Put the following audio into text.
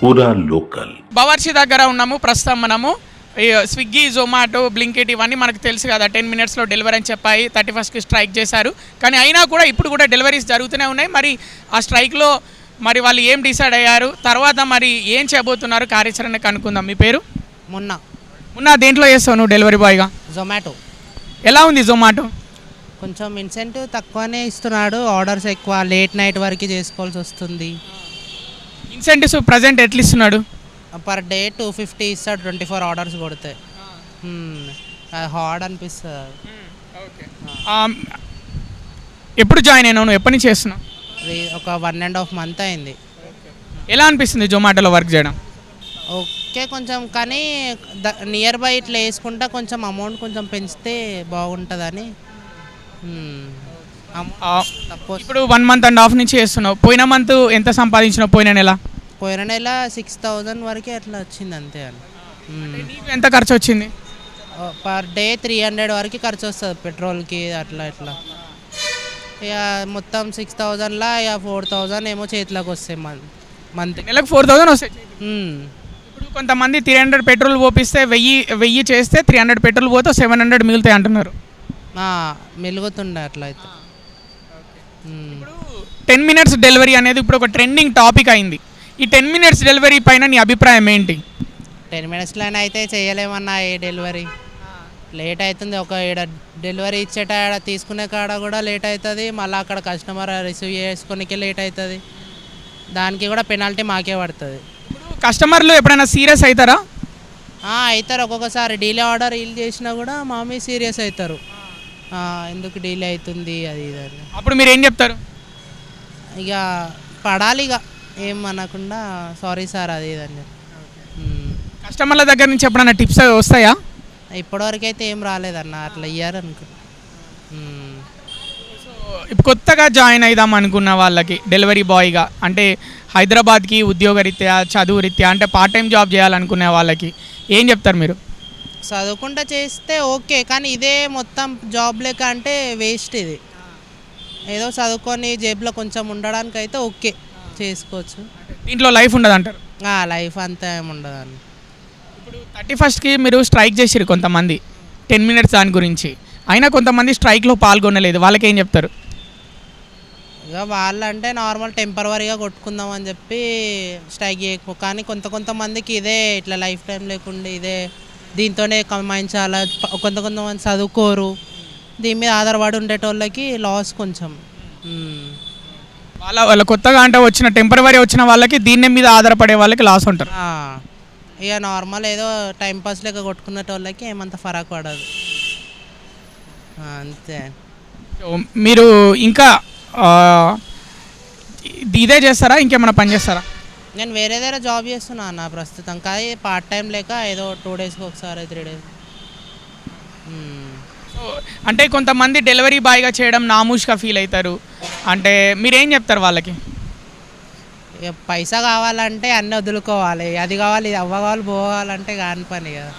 పూరా లోకల్. బవర్చి దగ్గర ఉన్నాము ప్రస్తుతం. మనము స్విగ్గీ, జొమాటో, బ్లింకిట్ ఇవన్నీ మనకు తెలుసు కదా, 10 minutesలో డెలివరీ అని చెప్పాయి. 31st స్ట్రైక్ చేశారు. కానీ అయినా కూడా ఇప్పుడు కూడా డెలివరీస్ జరుగుతూనే ఉన్నాయి. మరి ఆ స్ట్రైక్లో మరి వాళ్ళు ఏం డిసైడ్ అయ్యారు, తర్వాత మరి ఏం చేయబోతున్నారు, కార్యాచరణ కనుక్కుందాం. మీ పేరు? మొన్న దేంట్లో చేస్తావు నువ్వు డెలివరీ బాయ్గా? జొమాటో. ఎలా ఉంది జొమాటో? కొంచెం ఇన్సెంటివ్ తక్కువనే ఇస్తున్నాడు, ఆర్డర్స్ ఎక్కువ, లేట్ నైట్ వరకు చేసుకోవాల్సి వస్తుంది. ఇన్సెంటివ్స్ ప్రజెంట్ ఎట్లా ఇస్తున్నాడు? పర్ డే 250 ఇస్తాడు 24 ఆర్డర్స్ కొడితే. హార్డ్ అనిపిస్తుంది. ఎప్పుడు జాయిన్ అయినావు నువ్వు? ఎప్పటి నుంచి చేస్తున్నావు? ఒక 1.5 month అయింది. ఎలా అనిపిస్తుంది జొమాటోలో వర్క్ చేయడం? ఓకే కొంచెం, కానీ నియర్ బై ఇట్లా వేసుకుంటా కొంచెం అమౌంట్ కొంచెం పెంచితే బాగుంటుందని. ఇప్పుడు 1.5 months నుంచి చేస్తున్నావు. పోయిన మంత్ ఎంత సంపాదించినావు? పోయిన నెల 6,000 వరకు అట్లా వచ్చింది అంతే అని. నీకు ఎంత ఖర్చు వచ్చింది? పర్ డే 300 వరకు ఖర్చు వస్తుంది పెట్రోల్కి, అట్లా ఇట్లా. ఇక మొత్తం 6,000లా ఇక 4,000 ఏమో చేతిలోకి వస్తాయి మంత్. నెలకు 4,000 వస్తాయి. ఇప్పుడు కొంతమంది 300 పెట్రోల్ పోపిస్తే 1000 చేస్తే 300 పెట్రోల్ పోతే 700 మిగులుతాయి అంటున్నారు. మెలుగుతుండే అట్లా అయితే. ఇప్పుడు 10 minutes డెలివరీ అనేది ఇప్పుడు ఒక ట్రెండింగ్ టాపిక్ అయింది. ఈ 10 minutes డెలివరీ పైన నీ అభిప్రాయం ఏంటి? 10 minutesలోనే అయితే చేయలేమన్నా ఏ డెలివరీ. లేట్ అవుతుంది. ఒక డెలివరీ ఇచ్చేట తీసుకునే కాడ కూడా లేట్ అవుతుంది, మళ్ళీ అక్కడ కస్టమర్ రిసీవ్ చేసుకోనికే లేట్ అవుతుంది. దానికి కూడా పెనాల్టీ మాకే పడుతుంది. కస్టమర్లు ఎప్పుడైనా సీరియస్ అవుతారా? అవుతారు. ఒక్కొక్కసారి డీలే ఆర్డర్ వీల్ చేసినా కూడా మామీ సీరియస్ అవుతారు, ఎందుకు డీలే అవుతుంది అది ఇది అని. అప్పుడు మీరు ఏం చెప్తారు? ఇక పడాలి, ఇక ఏం అనకుండా సారీ సార్ అది ఇదని. కస్టమర్ల దగ్గర నుంచి ఎప్పుడైనా టిప్స్ వస్తాయా? ఇప్పటివరకు అయితే ఏం రాలేదన్న, అట్లా ఇయ్యారు అనుకో. సో ఇప్పుడు కొత్తగా జాయిన్ అయిదాం అనుకున్న వాళ్ళకి డెలివరీ బాయ్గా, అంటే హైదరాబాద్కి ఉద్యోగరీత్యా, చదువు రీత్యా, అంటే పార్ట్ టైం జాబ్ చేయాలనుకునే వాళ్ళకి ఏం చెప్తారు మీరు? చదువుకుంటా చేస్తే ఓకే, కానీ ఇదే మొత్తం జాబ్ లెక్క అంటే వేస్ట్. ఇది ఏదో చదువుకొని జేబులో కొంచెం ఉండడానికి అయితే ఓకే, చేసుకోవచ్చు. దీంట్లో లైఫ్ ఉండదు అంటారు? లైఫ్ అంతా ఏమి ఉండదు అన్న. ఇప్పుడు 31st మీరు స్ట్రైక్ చేసిరు కొంతమంది 10 minutes దాని గురించి, అయినా కొంతమంది స్ట్రైక్లో పాల్గొనలేదు, వాళ్ళకి ఏం చెప్తారు? ఇక వాళ్ళంటే నార్మల్ టెంపరవరీగా కొట్టుకుందాం అని చెప్పి స్ట్రైక్ చేయకపో, కానీ కొంతమందికి ఇదే ఇట్లా లైఫ్ టైం లేకుండా ఇదే దీంతోనే కమాయించాలా. కొంతమంది చదువుకోరు, దీని మీద ఆధారపడి ఉండేటోళ్ళకి లాస్ కొంచెం. వాళ్ళ కొత్తగా అంటే వచ్చిన టెంపరవరీ వచ్చిన వాళ్ళకి దీని మీద ఆధారపడే వాళ్ళకి లాస్ ఉంటారు. ఇక నార్మల్ ఏదో టైంపాస్ లెక్క కొట్టుకునేటోళ్ళకి ఏమంత ఫరక్ పడదు, అంతే. మీరు ఇంకా ఇదే చేస్తారా, ఇంకేమైనా పని చేస్తారా? నేను వేరే దగ్గర జాబ్ చేస్తున్నా అన్న ప్రస్తుతం, కానీ పార్ట్ టైం లేక ఏదో 2 daysకి ఒకసారి 3 days. అంటే కొంతమంది డెలివరీ బాయ్గా చేయడం నామూష్గా ఫీల్ అవుతారు, అంటే మీరేం చెప్తారు వాళ్ళకి? పైసా కావాలంటే అన్నీ వదులుకోవాలి, అది కావాలి ఇది అవ్వకావాలి పోవాలంటే కాని పని కదా.